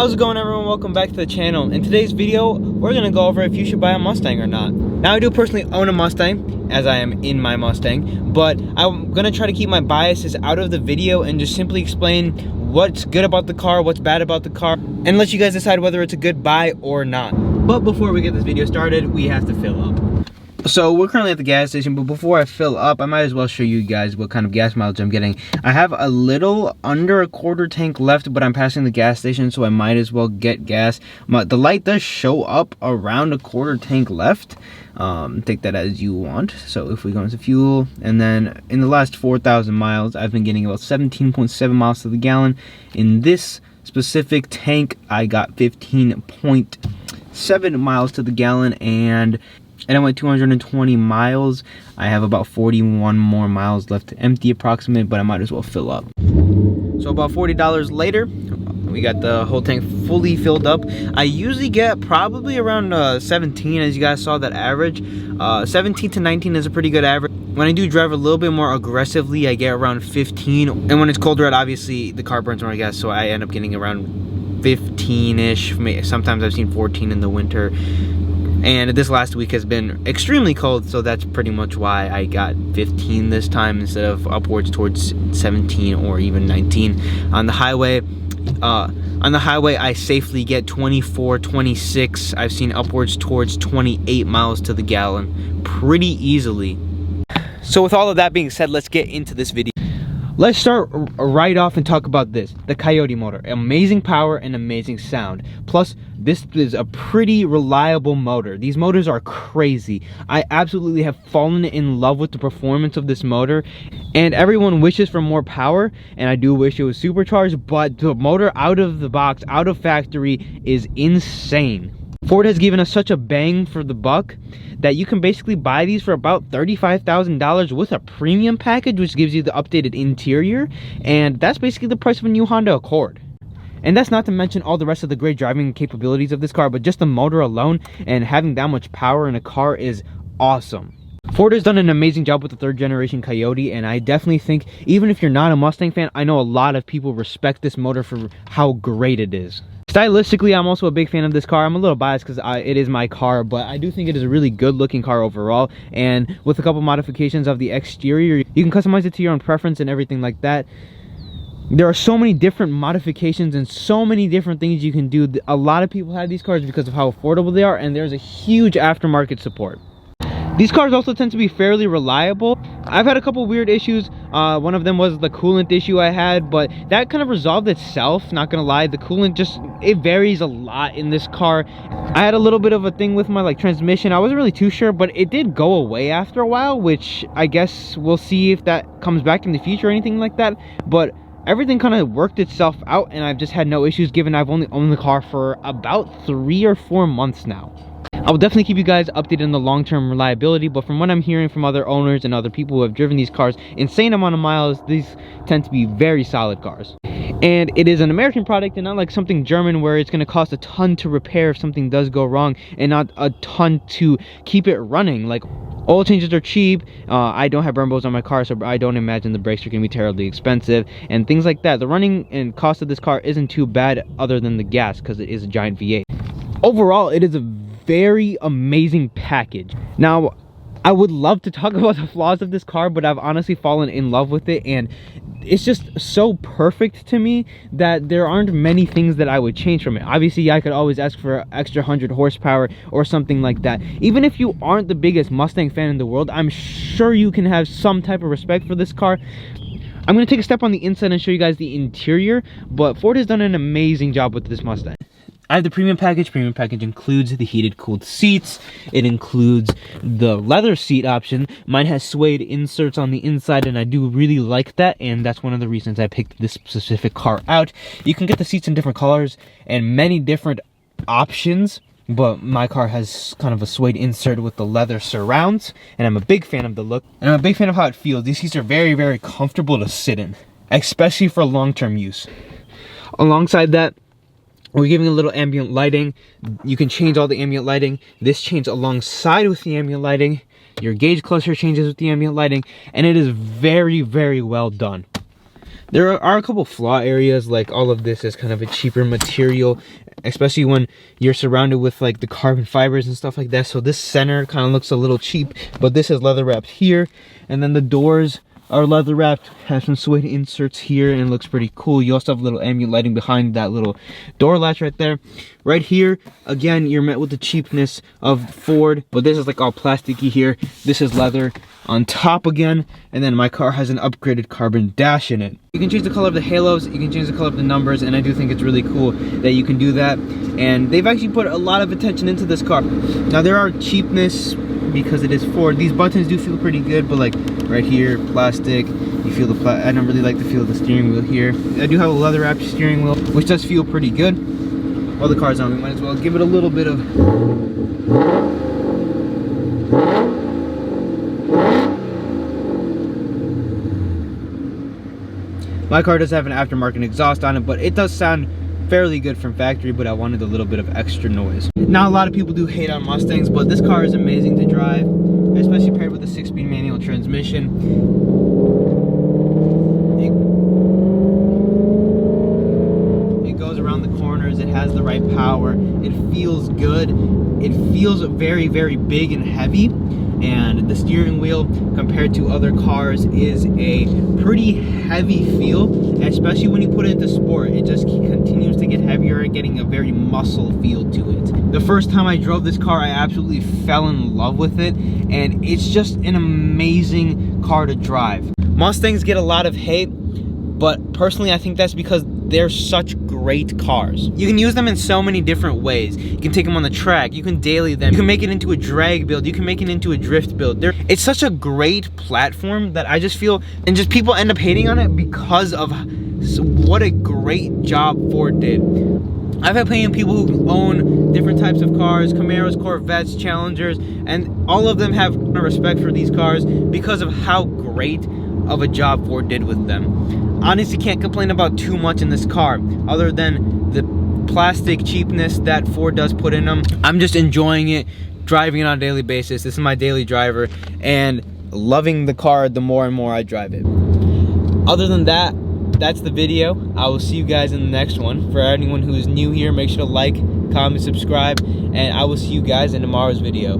How's it going, everyone? Welcome back to the channel. In today's video, we're gonna go over if you should buy a Mustang or not. Now, I do personally own a Mustang, as I am in my Mustang, but I'm gonna try to keep my biases out of the video and just simply explain what's good about the car, what's bad about the car, and let you guys decide whether it's a good buy or not. But before we get this video started, we have to fill up. So we're currently at the gas station, but before I fill up, I might as well show you guys what kind of gas mileage I'm getting. I have a little under a quarter tank left, but I'm passing the gas station, so I might as well get gas. The light does show up around a quarter tank left. Take that as you want. So if we go into fuel, and then in the last 4,000 miles, I've been getting about 17.7 miles to the gallon. In this specific tank, I got 15.7 miles to the gallon, and I went 220 miles. I have about 41 more miles left to empty approximate, but I might as well fill up. So about $40 later, we got the whole tank fully filled up. I usually get probably around 17, as you guys saw that average. 17 to 19 is a pretty good average. When I do drive a little bit more aggressively, I get around 15. And when it's colder out, obviously the car burns more gas, so I end up getting around 15-ish. Sometimes I've seen 14 in the winter. And this last week has been extremely cold, so that's pretty much why I got 15 this time instead of upwards towards 17 or even 19. On the highway, I safely get 24, 26. I've seen upwards towards 28 miles to the gallon pretty easily. So with all of that being said, let's get into this video. Let's start right off and talk about this, the Coyote Motor. Amazing power and amazing sound. Plus, this is a pretty reliable motor. These motors are crazy. I absolutely have fallen in love with the performance of this motor, and everyone wishes for more power, and I do wish it was supercharged, but the motor out of the box, out of factory, is insane. Ford has given us such a bang for the buck that you can basically buy these for about $35,000 with a premium package, which gives you the updated interior, and that's basically the price of a new Honda Accord. And that's not to mention all the rest of the great driving capabilities of this car, but just the motor alone and having that much power in a car is awesome. Ford has done an amazing job with the third generation Coyote, and I definitely think, even if you're not a Mustang fan, I know a lot of people respect this motor for how great it is. Stylistically, I'm also a big fan of this car. I'm a little biased because it is my car, but I do think it is a really good looking car overall, and with a couple modifications of the exterior, you can customize it to your own preference and everything like that. There are so many different modifications and so many different things you can do. A lot of people have these cars because of how affordable they are, and there's a huge aftermarket support. These cars also tend to be fairly reliable. I've had a couple weird issues. One of them was the coolant issue I had, but that kind of resolved itself, not gonna lie. The coolant it varies a lot in this car. I had a little bit of a thing with my transmission. I wasn't really too sure, but it did go away after a while, which I guess we'll see if that comes back in the future or anything like that. But everything kind of worked itself out, and I've just had no issues, given I've only owned the car for about 3 or 4 months now. I will definitely keep you guys updated on the long-term reliability, but from what I'm hearing from other owners and other people who have driven these cars, insane amount of miles, these tend to be very solid cars. And it is an American product, and not like something German where it's going to cost a ton to repair if something does go wrong, and not a ton to keep it running. Like, oil changes are cheap. I don't have Brembos on my car, so I don't imagine the brakes are going to be terribly expensive, and things like that. The running and cost of this car isn't too bad, other than the gas, because it is a giant V8. Overall, it is a very amazing package. Now, I would love to talk about the flaws of this car, but I've honestly fallen in love with it, and it's just so perfect to me that there aren't many things that I would change from it. Obviously, I could always ask for an extra 100 horsepower or something like that. Even if you aren't the biggest Mustang fan in the world, I'm sure you can have some type of respect for this car. I'm going to take a step on the inside and show you guys the interior, but Ford has done an amazing job with this Mustang. I have the premium package. Premium package includes the heated cooled seats. It includes the leather seat option. Mine has suede inserts on the inside, and I do really like that, and that's one of the reasons I picked this specific car out. You can get the seats in different colors and many different options, but my car has kind of a suede insert with the leather surrounds, and I'm a big fan of the look, and I'm a big fan of how it feels. These seats are very, very comfortable to sit in, especially for long-term use. Alongside that, we're giving a little ambient lighting. You can change all the ambient lighting. This changes alongside with the ambient lighting. Your gauge cluster changes with the ambient lighting, and it is very, very well done. There are a couple flaw areas, like all of this is kind of a cheaper material, especially when you're surrounded with like the carbon fibers and stuff like that. So this center kind of looks a little cheap, but this is leather wrapped here, and then the doors are leather wrapped, has some suede inserts here, and looks pretty cool. You also have a little ambient lighting behind that little door latch right there. Right here, again, you're met with the cheapness of Ford, but this is like all plasticky here. This is leather on top again, and then my car has an upgraded carbon dash in it. You can change the color of the halos, you can change the color of the numbers, and I do think it's really cool that you can do that. And they've actually put a lot of attention into this car. Now there are cheapness because it is Ford. These buttons do feel pretty good, but like right here, plastic, you feel the I don't really like the feel of the steering wheel here. I do have a leather wrapped steering wheel, which does feel pretty good. While the car's on, we might as well give it a little bit of my car does have an aftermarket exhaust on it, but it does sound fairly good from factory, but I wanted a little bit of extra noise. Now, a lot of people do hate on Mustangs, but this car is amazing to drive, especially paired with a 6-speed manual transmission. It goes around the corners, it has the right power, it feels good, it feels very, very big and heavy, and the steering wheel compared to other cars is a pretty heavy feel, especially when you put it into sport. It just continues to get heavier, getting a very muscle feel to it. The first time I drove this car, I absolutely fell in love with it, and it's just an amazing car to drive. Mustangs get a lot of hate, but personally I think that's because they're such great cars. You can use them in so many different ways. You can take them on the track, you can daily them, you can make it into a drag build, you can make it into a drift build. It's such a great platform that I just feel, and just people end up hating on it because of what a great job Ford did. I've had plenty of people who own different types of cars, Camaros, Corvettes, Challengers, and all of them have respect for these cars because of how great of a job Ford did with them. Honestly, can't complain about too much in this car other than the plastic cheapness that Ford does put in them. I'm just enjoying it, driving it on a daily basis. This is my daily driver, and loving the car the more and more I drive it. Other than that, that's the video. I will see you guys in the next one. For anyone who is new here, make sure to like, comment, subscribe, and I will see you guys in tomorrow's video.